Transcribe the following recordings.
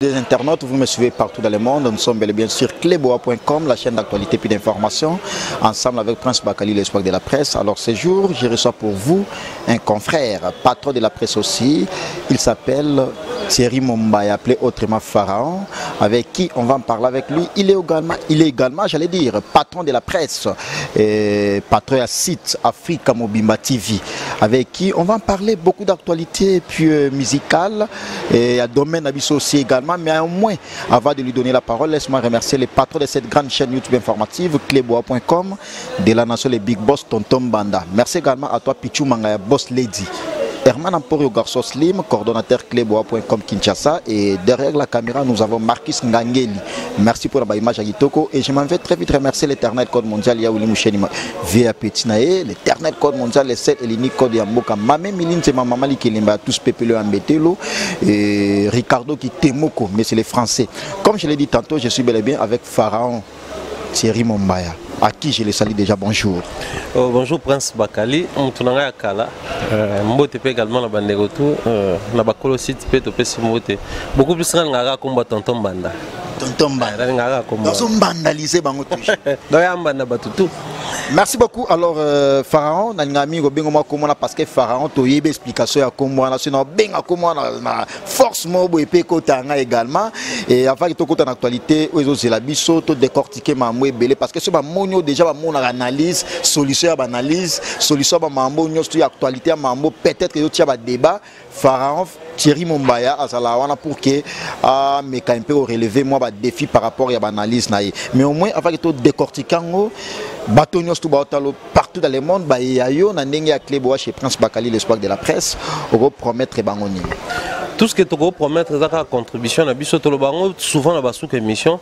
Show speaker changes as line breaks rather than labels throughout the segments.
fidèles internautes, vous me suivez partout dans le monde. Nous sommes bel et bien sur cleboa.com, la chaîne d'actualité puis d'information, ensemble avec Prince Bakali, l'espoir de la presse. Alors ce jour, je reçois pour vous un confrère, patron de la presse aussi. Il s'appelle Thierry Mombaya, appelé autrement Pharaon, avec qui on va en parler avec lui. Il est également, j'allais dire, patron de la presse, et patron à site Africa Mobimba TV, avec qui on va en parler beaucoup d'actualités puis musicales et à domaine abyss aussi également. Mais au moins, avant de lui donner la parole, laisse-moi remercier les patrons de cette grande chaîne YouTube informative, cleboa.com, de la nation les Big Boss, Tonton Banda. Merci également à toi, Pichou Mangaya, Boss Lady. Herman Amporio Garçon Slim, coordonnateur cleboa.com Kinshasa, et derrière la caméra nous avons Marcus Ngangeli. Merci pour la image à Gitoko et je m'en vais très vite remercier l'Éternel Code Mondial Yaouli Moucheni Via Petinae, l'Éternel Code Mondial, les 7 et l'unique code Yamboka, Mamé Miline, c'est ma maman qui limba tous pepele Ambetelo et Ricardo qui Temoko, mais c'est les Français. Comme je l'ai dit tantôt, je suis bel et bien avec Pharaon Thierry Mombaya, à qui je les salue déjà. Bonjour.
Bonjour Prince Bakali, on tourne à Kala. Mbote également la bande de retour, la bakolo site peut te passer mbote. Beaucoup plus grand ngara combat tonton banda.
Tonton Banda.
Ngara combat.
Nous sommes vandalisés bango touche.
Dans ya banda batutu.
Merci beaucoup. Alors Pharaon, nangami go bengo mako mona parce que Pharaon to yebe explication ya kombo na sino benga kombo na force mobo epé kotanga également et avant que to kota en actualité ozo zela biso to décortiquer mamwe belé parce que ce ba monyo déjà ba mona analyse, solution ba analyse, solution ba mambo nyos to actualité mambo peut-être que yo tia ba débat. Pharaon Thierry Mombaya azalawana pour que me ka un peu relever moi ba défi par rapport à l'analyse naïe. Mais au moins avant que to décortiquer ngo batonios tout baotalo partout dans le monde ba yayo na ndenge ya Cleboa chez Prince Bakali l'espoir de la presse au promettre bangoni.
Tout ce que tu peux promettre est la contribution à biso to bango souvent na basouk émission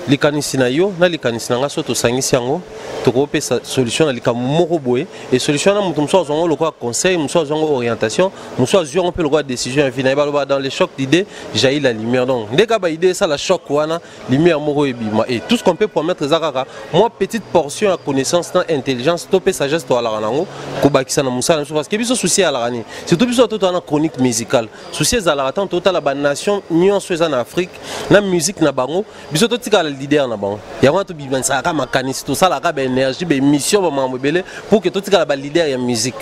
les kanisina yo na les kanisina nga soto sangisi yango to ko pesa solution na likamu moko boye et solution na mutu mso zongo le quoi conseil mso zongo orientation mso zongo on peut le quoi décision infini ba dans les chocs d'idées jaillit la lumière donc dès ka ba idée ça la choc wana lumière moko ebima et tout ce qu'on peut promettre zakaka moi petite portion à connaissance na intelligence to pe sagesse to ala rango ko bakisa na musala parce que biso souci ala rani surtout biso to na chronique musicale souci ala attend total la nation union en Afrique la musique na bango biso to tika le leader na bango ya wana to biban ça ka makanisi to sala ka ba énergie ba mission ba mamobele pour que to tika la leader ya musique.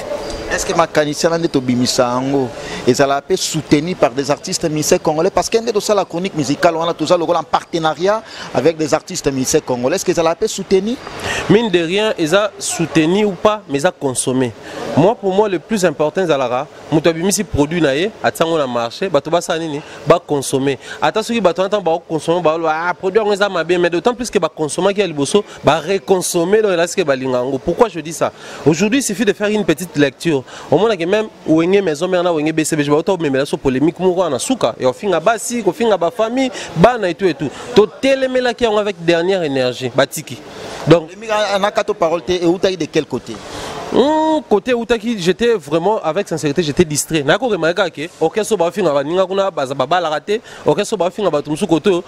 Est-ce que makanisi na to bimisa ngo et ça la peut soutenir par des artistes musiciens congolais parce qu'un de ça la chronique musicale on a tout ça le rôle en partenariat avec des artistes musiciens congolais. Est-ce que ça la peut soutenir?
Mine de rien ils a soutenu ou pas mais ça consommer. Moi pour moi le plus important zalara muto bimisi produit na ye atango na marché bato basa nini ba consommer ata soki bato entend ba consommer ba produit on ma bien mais d'autant plus que ba consommer qui a liboso ba reconsommer dans la ce que ba lingango. Pourquoi je dis ça? Aujourd'hui il suffit de faire une petite lecture au moins que même wenge maison merna wenge BCB je ba auto memela so polémique moko na suka et au finga basi ko finga ba famille bana et tout to telemela qui avec dernière énergie batiki donc
en a quatre paroles et où taille de quel côté?
Côté où j'étais vraiment avec sincérité j'étais distrait nako remarquer que OK so ba finga ba ninga kuna ba ba la raté OK so ba finga ba tumsu koto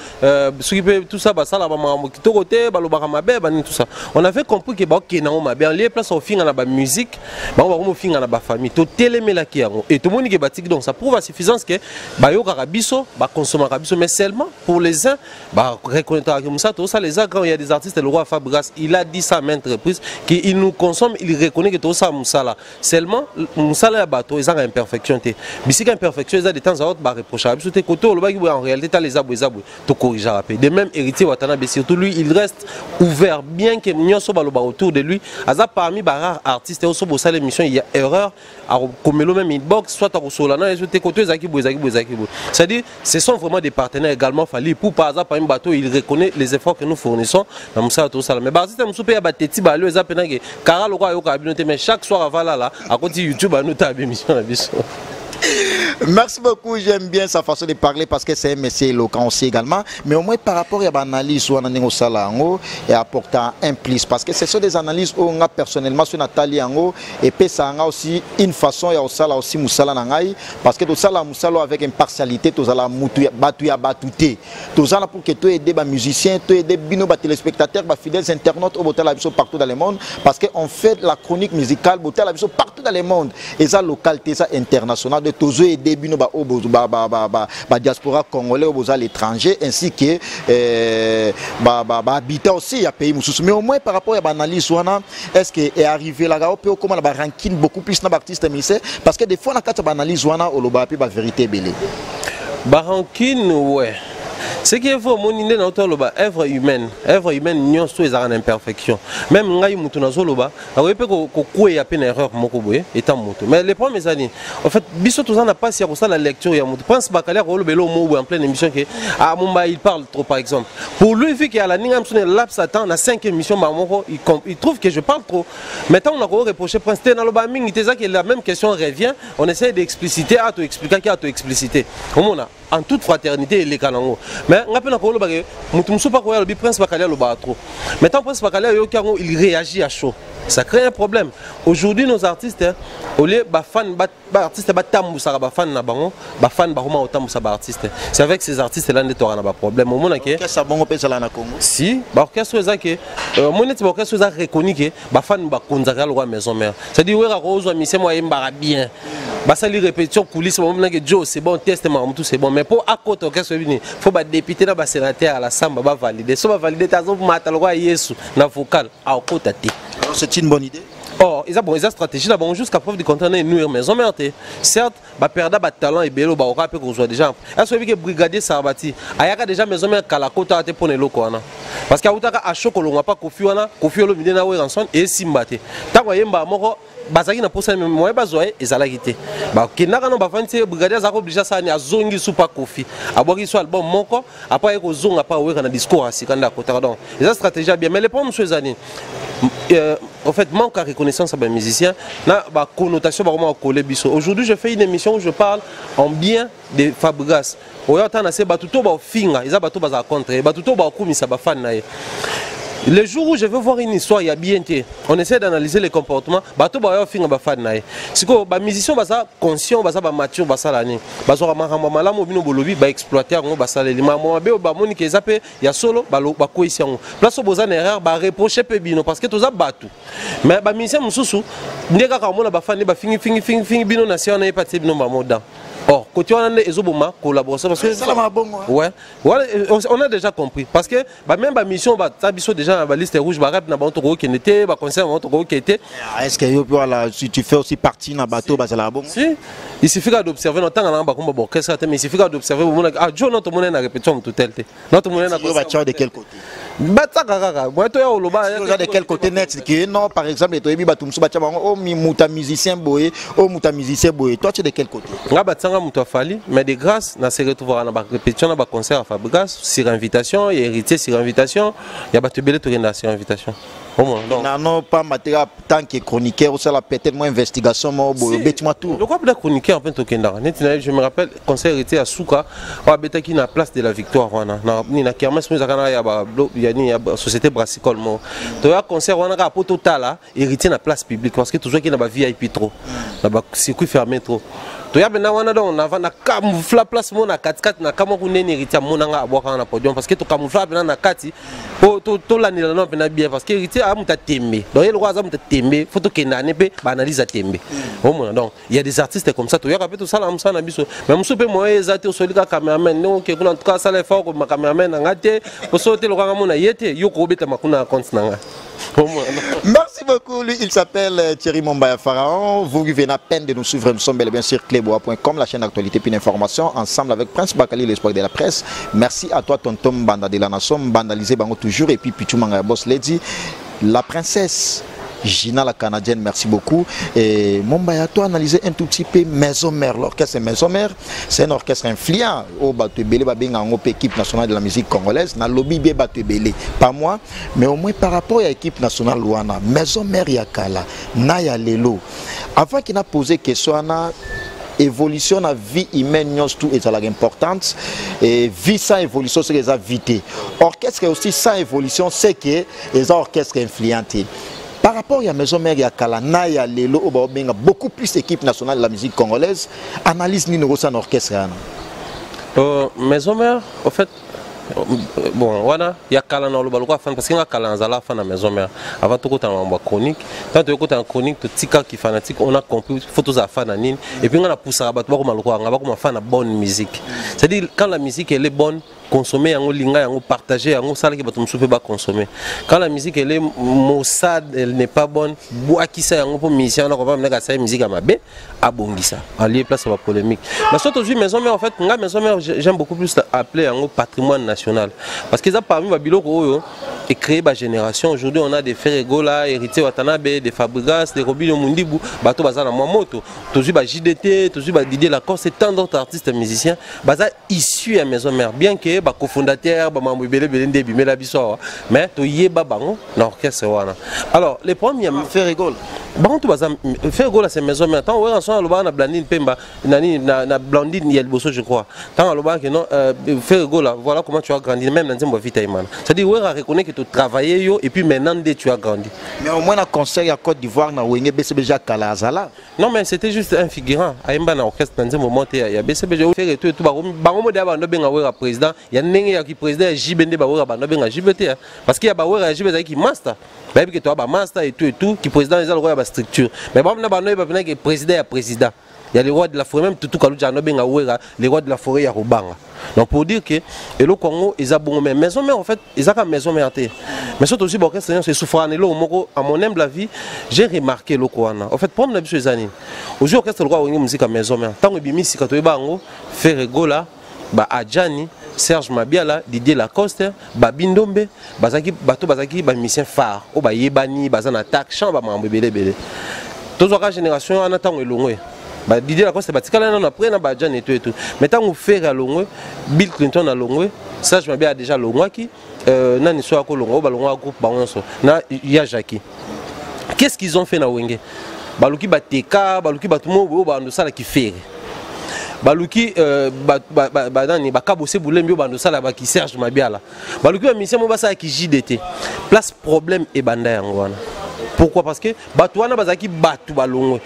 tout ça ba sala ba mambo kito côté ba lobaka mabe ba tout ça on avait compris que ba OK na ma bien les place au finga na ba musique ba ko finga na ba famille to telemela ki yango et tout le monde qui batik donc ça prouve à suffisance que ba yo karabiso ba consommer karabiso mais seulement pour les uns ba reconnaître que ça tout ça les uns quand il y a des artistes le roi Fabregas il a dit ça à maintes reprises qu'il nous consomme il reconnaît que tout ça musala seulement musala ya bato ils ont imperfection té bisika imperfection ils ont de temps à autre ba reprocher biso té côté loba ki en réalité ta les abou to corriger rapide de même héritier watana be surtout lui il reste ouvert bien que nyonso ba loba autour de lui aza parmi ba rares artistes au so bo sala émission il y a erreur à komelo même inbox soit à kosolana et té côté zaki bo c'est-à-dire ce sont vraiment des partenaires également fallait pour par exemple parmi bato il reconnaît les efforts que nous fournissons dans musala to sala mais ba artiste musu pe ya bateti ba lo eza pena ke kara lo kwa yo ka mais chaque soir avant là à côté YouTube à nous ta émission la biso.
Merci beaucoup, j'aime bien sa façon de parler parce que c'est un métier éloquent aussi également. Mais au moins par rapport à l'analyse ou à l'analyse et apportant un plus parce que ce sont des analyses où on a personnellement sur Nathalie Ango et puis ça a aussi une façon et aussi Moussala Nangai parce que tout ça la Moussala avec impartialité tout ça la batouté tout ça là pour que tu aides les musiciens, tu aides les téléspectateurs, les fidèles internautes au botal partout dans le monde parce qu'on fait la chronique musicale botal partout dans le monde et ça localité ça international de tozo et début no ba diaspora congolais au à l'étranger ainsi que habitant aussi il y a pays mususu, mais au moins par rapport à l'analyse est-ce que est arrivé là au comment la ranking beaucoup plus na artiste ministère parce que des fois na kata analyse wana au loba pe ba vérité belé
ranking ouais. Ce qui est vrai, mon idée dans œuvre humaine, n'y a pas d'imperfection. Même ngai mutu na zoloba, awe pe ko koué ya peine erreur moko boye étant mutu. Mais les premières années, en fait, biso tout ça n'a pas si à la lecture ya mutu. Pense Bakali rolo belo mo en pleine émission que à Mumba il parle trop par exemple. Pour lui vu qu'il y a la ningam sonné laps attend na 5 émissions moko, il trouve que je parle trop. Maintenant on a reproché Prince dans le baming, il que la même question revient, on essaie d'expliciter à tout expliquer qui a tout expliciter. En toute fraternité les kanango. Mais on appelle encore le bagage. Mutumso pas quoi le Prince Bakali le trop. Maintenant Prince Bakali il réagit à chaud. Ça crée un problème. Aujourd'hui nos artistes au lieu ba fan ba artiste ba tambu ça ba fan na bango, ba fan ba homa otambu ça ba artiste. C'est avec ces artistes là ne t'aura pas problème. Au moment que
ça bon on ça là na Congo.
Si, ba orchestre ça que mon net ba orchestre ça reconnu que ba fan ba konzaka le roi maison mère. C'est dit ouais rose mi c'est moi mbara bien. Bah ça les répétitions coulisses moment que Joe c'est bon test tout c'est bon mais pour à côté orchestre vini faut ba député na ba sénateur à la samba ba valider so ba valider ta zo mata le roi Yesu na vocal à côté.
Alors c'est une bonne idée.
Or ils ont stratégie là bon jusqu'à preuve du contraire nous maison mère certes ba perdre ba talent et belo ba ora pe ko zo déjà est-ce que brigadier Sarbati ayaka déjà maison mère kala kota te pone loko wana parce que autaka a chokolonga pas kofi wana kofi lo midena we ranson et simbate ta ko yemba moko bazaki na posa moyen bazoye ezalaki te ba kinaka no bafanti brigadier zako obligé ça ni azongi supa kofi aboki so album moko après ko zonga pa weka na discours asikanda kota donc les stratégies bien mais les problèmes ces années en fait manque à reconnaissance à les musiciens na ba connotation ba vraiment coller biso. Aujourd'hui je fais une émission où je parle en bien de Fabregas oya tana se batuto ba finga ils a bato ba contre batuto ba kumisa ba fan na. Le jour où je veux voir une histoire, il y a bien été. On essaie d'analyser les comportements. Bato ba yo finga ba fan na. Siko ba musicien ba sa conscient ba sa ba mature ba sa lani. Ba so ramama malamu bino bolobi ba exploiter ngo ba sa leli mama be ba moni ke zape ya solo ba lo ba ko isi ngo. Place boza na erreur ba reprocher pe bino parce que toza batu. Mais ba musicien mususu ndeka ka mona ba fan ba fingi bino na sia na e parti bino ba moda. Or, côté on a des collaboration parce que ouais, on a déjà compris parce que même la mission déjà dans la liste rouge rap na banto qui était ba concert banto qui était
est-ce que si tu fais aussi partie na bateau ba la bon
si il suffit d'observer notre temps ba komba orchestre mais il suffit d'observer ah Joe notre monnaie na répétition tout tel notre monnaie na
de quel côté
bataka moi to ya oloba
de quel côté net que non par exemple to yebi batumsu ba tchaba oh muta musicien boye oh muta musicien boye toi tu es de quel côté
mais de grâce, on se retrouve à la répétition, à concert à Fabregas, sur invitation, et héritier sur invitation, il y a des bébés sur invitation.
Non, pas matériel tant que chroniqueur, ça peut-être moins investigation, mais tout.
Le quoi de chroniqueur en fait au Kenya. Je me rappelle, concert héritier à Souka, on a qui na place de la Victoire, ni na kermesse, nous avons ya société brassicole. Tu as concert, on a un peu total, héritier na place publique, parce que toujours qu'il y a des VIP trop, là-bas circuit fermé trop. Tu as bien on a na camouflage place mon na 4 na kama kuneni héritier mon nga aboka na podium parce que tu camouflage na kati to la ni na bien parce que héritier a muta tembe donc il roi a muta tembe faut que na ne pe analyse à tembe donc il y a des artistes comme ça tu as tout ça là na biso mais muso pe moi ezate au solika cameraman non que en tout cas ça les fort comme cameraman ngate pour sauter le roi mona yete yoko beta makuna compte nanga.
Merci beaucoup. Lui, il s'appelle Thierry Mombaya Pharaon. Vous venez à peine de nous suivre. Nous sommes bien sûr cléboa.com, la chaîne d'actualité puis d'information, ensemble avec Prince Bakali, l'espoir de la presse. Merci à toi, tonton Banda de la Nation, bandalisé Bango toujours, et puis Pichou Manga Boss Lady, la princesse. Gina la Canadienne, merci beaucoup. Et Mombaya, toi, analyser un tout petit peu Maison Mère. L'orchestre Maison Mère, c'est un orchestre influent au Batebele, en équipe nationale de la musique congolaise. Na lobby Batebele, pas moi, mais au moins par rapport à l'équipe nationale Luana, Maison Mère Yakala, Naya Lelo. Avant qu'il n'a posé question, évolution de la vie humaine, tout est importante. Et vie sans évolution, c'est les vite. Orchestre aussi sans évolution, c'est que les orchestres influents. Par rapport à la Maison Mère Yakala, Naya Lelo, beaucoup plus d'équipes nationales de la musique congolaise, analyse Nino Rossan orchestre.
Maison Mère, en fait, bon wana ya kala na loba lokwa fan parce que nga kala nzala fan na maison mère avant tout côté en chronique tant que côté en chronique to tika qui fanatique on a compris photos à fan nini et puis nga na poussa ba to ba ko maloko nga ba ko fan na bonne musique c'est à dire quand la musique elle est bonne consommer yango linga yango partager yango sala ki bato musupe ba consommer quand la musique elle est maussade elle n'est pas bonne boa ki sa yango pour musicien na ko ba mnaka sa musique amabe abongisa allié place à polémique mais surtout aujourd'hui maison mère en fait nga maison mère j'aime beaucoup plus appeler yango patrimoine national parce que ça parmi ba biloko oyo et créer ba génération aujourd'hui on a des Ferregola héritiers Watanabe des Fabregas des Robinho Mundibu bato bazana moi moto toujours ba JDT toujours ba Didier Lacoste et tant d'autres artistes musiciens baza issus à maison mère bien que ba cofondateur ba mambo belé nde bimela biso mais to yeba bango na orchestre wana alors les premiers Ferregola bango to baza Ferregola c'est maison mère tant ouais ensemble loba na Blandine Pemba nani na Blandine il y a le bosso je crois tant loba que non Ferregola voilà comment tu as grandi même dans Nzembo Vita Imana c'est à dire ouais reconnaître que tu travaillais yo et puis maintenant tu as grandi
mais au moins na concert à Côte d'Ivoire na Wenge BCBG Kalazala
non mais c'était juste un figurant aimba na orchestre dans Nzembo monté il y a BCBG fait tout bango modé ba no benga ouais président il y a ndenge ya ki président JBND ba ouais ba no benga JBT parce qu'il y a ba ouais JBT qui master ba que toi ba master et tout qui président les roi ba structure mais ba na ba no ba que président ya président il y a les rois de la forêt même tout kaluja no benga ouais les rois de la forêt ya Rubanga donc pour dire que et le Congo ils a bon mais maison mère en fait ils a comme maison mère mais surtout aussi bon c'est souffrant et là à mon humble avis j'ai remarqué le Kouana en fait pour me les années aujourd'hui orchestre le roi musique à maison mère tant que bimisi ka to bango Ferregola ba Adjani Serge Mabiala Didier Lacoste ba Bindombe bazaki bato bazaki ba musicien phare o ba yebani bazana attaque chant ba mambo belé tous la génération en attend elongwe ba Didier Lacoste batikala na après na ba Adjani et tout mais tant on fait à longwe Bill Clinton à longwe Serge Mabiala déjà longwaki nani so ko longwe ba longwa groupe banso na ya Jackie qu'est-ce qu'ils ont fait na Wenge baluki bateka baluki batumo ba ndo sala ki faire baluki badani bakabose bulembi bando sala ba ki Serge Mabiala baluki ba mission mo basa ki JDT place problème e banda yango wana pourquoi parce que batu wana bazaki batu balongwe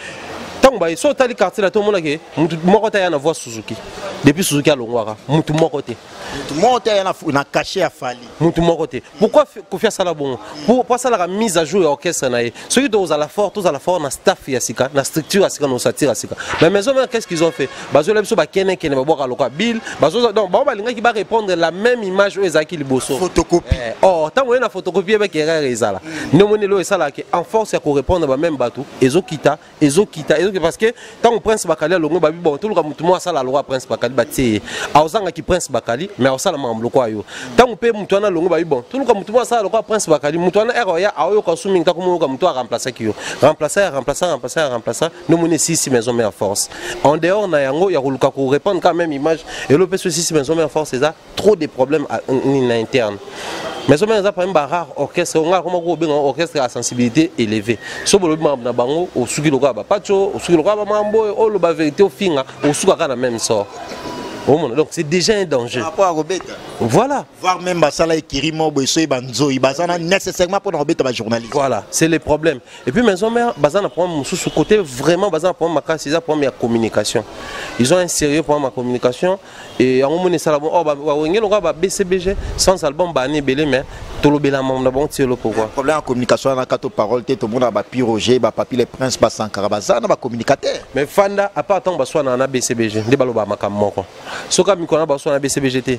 tant ba so tali quartier la to mona ke mutu moko ta yana voix Suzuki depuis Suzuki a longwaka mutu moko te
na caché à Fali
mutu moko te pourquoi Kofi Asala bon pour ça la mise à jour ya orchestre na ceux qui doivent à la fort na staff ya sika na structure ya sika no satire sika mais maison qu'est-ce qu'ils ont fait bazo la biso ba kene ba boka loka bill bazo donc ba linga ki ba répondre la même image aux Ezaki Liboso
photocopie
oh tant on a photocopie avec erreur ezala no monelo esala ke en force ya ko répondre ba même bateau ezokita parce que tant on prince Bakali longo ba bon tout le mutu mo asala loi prince Bakali batie aozanga ki prince Bakali mais osala mambo kwa yo tant on peut mutu na longo ba bon tout le mutu mo asala loi prince Bakali mutu na eroya ayo ko sumi ta ko mo ka mutu a remplacer ki yo remplacer no moni six maison mère force en dehors na yango ya koluka ko répondre quand même image et le PS six maison mère force ça trop de problèmes en interne mais ça par exemple rare orchestre on a comme un orchestre à sensibilité élevée so bolo na bango o suki loka ba pacho o suki loka ba mambo o lo ba vérité au finga o suka na même sort donc c'est déjà un danger voilà
voir même basala ekirimo boiso banzo ibazana nécessairement pour robeta ba journaliste
voilà c'est le problème et puis maison mère bazana problème sous côté vraiment bazana problème ma c'est ça problème de communication ils ont un sérieux problème de communication et en moment ça bon ba wenge loka ba BCBG sans album ba ni belé mais tolobela mamna bon tielo pourquoi
problème en communication na kato parole te to mona ba piroger ba papi les princes ba sankara bazana ba communicateur
mais fanda à part tant ba soit na BCBG nde baloba makamoko soka mikona ba soit na BCBGT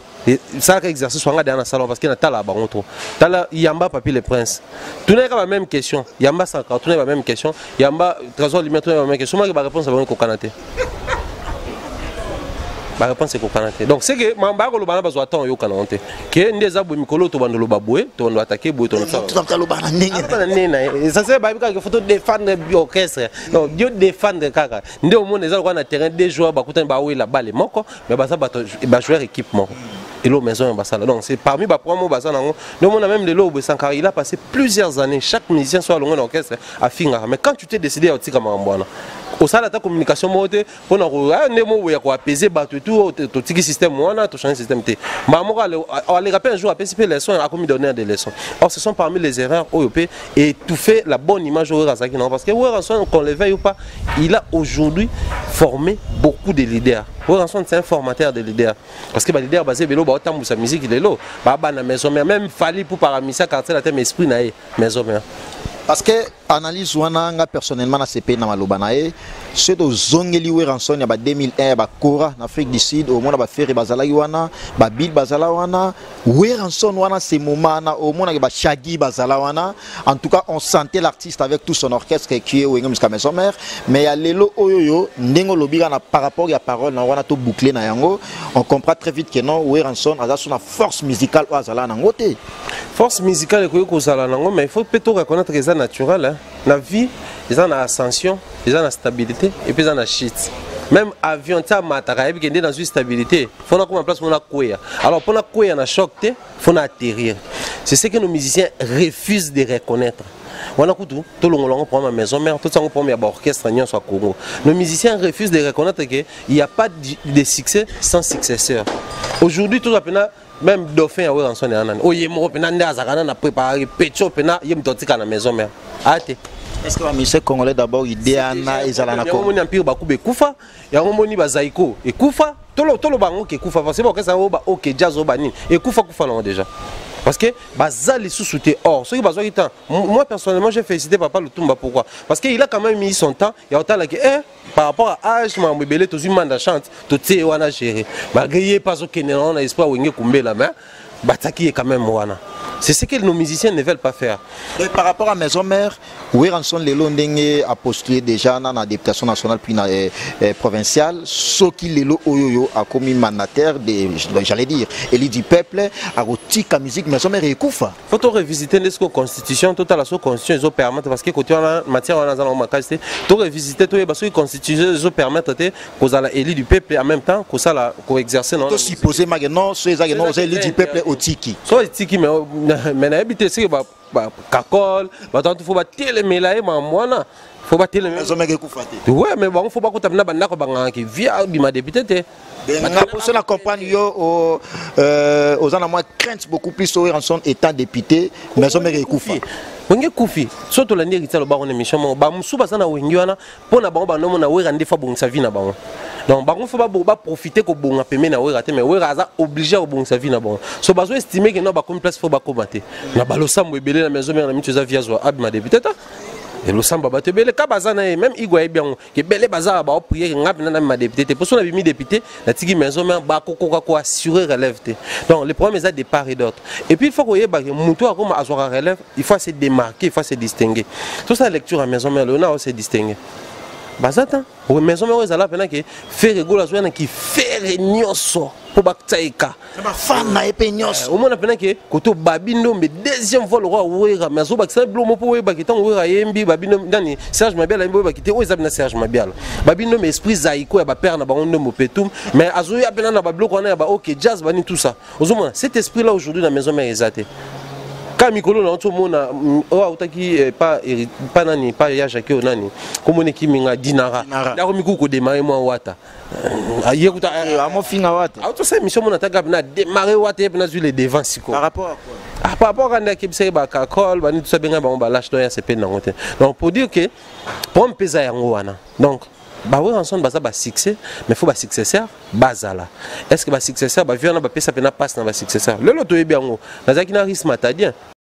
ça exercice soit dans le salon parce qu'il y a tala baronto tala yamba papi les princes tout n'est pas la même question yamba ça tout n'est pas la même question yamba trésor limite la même question moi la réponse va kokanate la réponse est kokanate donc c'est que mamba ko lobana bazo attend yo kanante que ndeza bo mikolo to bandolo baboué to ndo attaquer boé to
ça lobana ndenge
ça c'est babi ka photo défendre orchestre non Dieu défendre kaka ndé au monde eza ko na terrain des joueurs ba kutana ba la balle moko mais ba ça ba joueur équipe moko et l'eau maison ambassade donc c'est parmi les premiers bassins nous on a même de l'eau Sankara il a passé plusieurs années chaque musicien soit à l'orchestre à Finga mais quand tu t'es décidé à Tika Marambouana au sein de la communication moté pour nous apaiser tout le système on a tout changer système t on les rappelle un jour à participer leçons à commis donner des leçons. Or ce sont parmi les erreurs OP et tout fait la bonne image au Razaki non parce que qu'on le veuille ou pas il a aujourd'hui formé beaucoup de leaders. C'est un formateur de leaders parce que les leaders basés sur la musique il est là na maison mère même fallu pour paramisa quartier la thème esprit na maison mère
parce que analyse wana personnellement na CP na malobanae ceux de zongeli ranson ya ba 2001 ba Kora en Afrique du Sud au monde ba faire bazala wana ba Bill bazala wana ranson wana ces moments na au monde ba Shaggy bazala wana en tout cas on sentait l'artiste avec tout son orchestre qui est wengem jusqu'à maison mère mais ya lelo oyoyo ndengo lobira na par rapport ya parole na wana to boucler na yango on comprend très vite que non ranson aza sur la force musicale o azala na ngote
force musicale ko kozala nango mais il faut plutôt reconnaître que ça naturel hein. La vie, ils ont une ascension, ils ont une stabilité et puis ils ont une chute. Même avion, tu as dans une stabilité, il faut qu'on place pour courir. Alors pour courir dans choc, il faut atterrir. C'est ce que nos musiciens refusent de reconnaître. On a tout le monde prend ma maison mère, tout ça on prend ma orchestre soit Congo. Nos musiciens refusent de reconnaître qu'il n'y a pas de succès sans successeur. Aujourd'hui tout ça même dauphin en son anan oyemo pena ndazakana na préparer pecho pena yem totika na maison mère ate
est-ce que les musiciens congolais d'abord idée ana ezala na
Congo ni empire bakube kufa yango moni bazaiko et kufa tolo bango ke kufa parce que ça ba OK jazz obani et kufa non déjà parce que bazali sous-souté or ceux qui besoin du temps moi personnellement j'ai félicité papa Lutumba pourquoi parce qu'il a quand même mis son temps il y a autant là que par rapport à âge m'a belé tous une manda chante tout c'est wana gérer malgré pas au Kenya on a espoir wenge kumbela mais bataki est quand même wana. C'est ce que nos musiciens ne veulent pas faire.
Et par rapport à Maison Mère, Ranson Lelo Ndenge a postulé déjà dans la députation nationale puis provinciale, ce qui Lelo Oyoyo a commis mandataire j'allais dire, élu du peuple, a retiré la musique Maison Mère et Koufa.
Il faut revisiter la constitution, toute la constitution, ils permettent parce que côté en matière on a qualité, tout revisiter tout parce que constitution ils permettent qu'on a élu du peuple et en même temps qu'on ça qu'on exercer non.
Tout supposé maintenant, ceux élu du peuple au Tiki.
So Tiki mais na habité c'est ba kakol ba tant faut ba télé melaye ma mwana faut ba télé
maison mère ekufate
ouais mais bon faut pas ko tabna banda ko banga ki via bi ma député te
na pour cela comprendre yo aux en moins crainte beaucoup plus sur Ranson étant député maison mère ekufa
wenge kufi soto la ndiri tsalo ba on émission ba musuba sana wengi wana pona bango ba nomo na wera ndefa bongisa vie na bango donc bango faut ba profiter ko bonga peme na wera te mais wera za obligé ko bongisa vie na bango so bazo estimer que non ba comme place faut ba combattre na balosambo ebele na maison mère na mitu za via zo abima député ta et le samba ba te bele ka bazana même igwa e bien que bele bazara ba prier ngap na ma député pour son bimi député la tigi maison mère ba ko assurer relève te donc les problèmes est de part et d'autre et puis il faut que yeba que mutu akoma azora relève il faut se démarquer il faut se distinguer tout ça lecture à maison mère le na se distinguer bazata ou maison mère ezala pena que faire rigola zoana qui faire nyonso pour baktaika
ba fan na epe nyonso
au monde pena que koto babindo mais deuxième fois le roi wera mais zo bakisa blomo po weba kitango wera yembi babindo ndani Serge Mabiala yembi weba kité o ezabina Serge Mabiala babindo mais esprit zaiko ya ba père na ba ondo mopetum mais azo ya pena na ba bloco na ba OK jazz bani tout ça ozoma cet esprit là aujourd'hui dans maison mère ezate quand Mikolo na tout monde otaki pas nani pas ya Jacques nani comme on est qui minga dinara la miku ko démarrer moi wata ayekuta
amo finga wata
auto ça mission mon attaque na démarrer wata et na les devant siko
par rapport à quoi
par rapport à l'équipe c'est ba kakol bani tout ça benga ba lâche to ya c'est peine ngote donc pour dire que pour pesa yango wana donc ba ouais ensemble ba ça ba succès mais faut ba successeur bazala est-ce que ba successeur ba viana ba pesa pena passe na ba successeur le loto yebi yango nazaki na risque matadien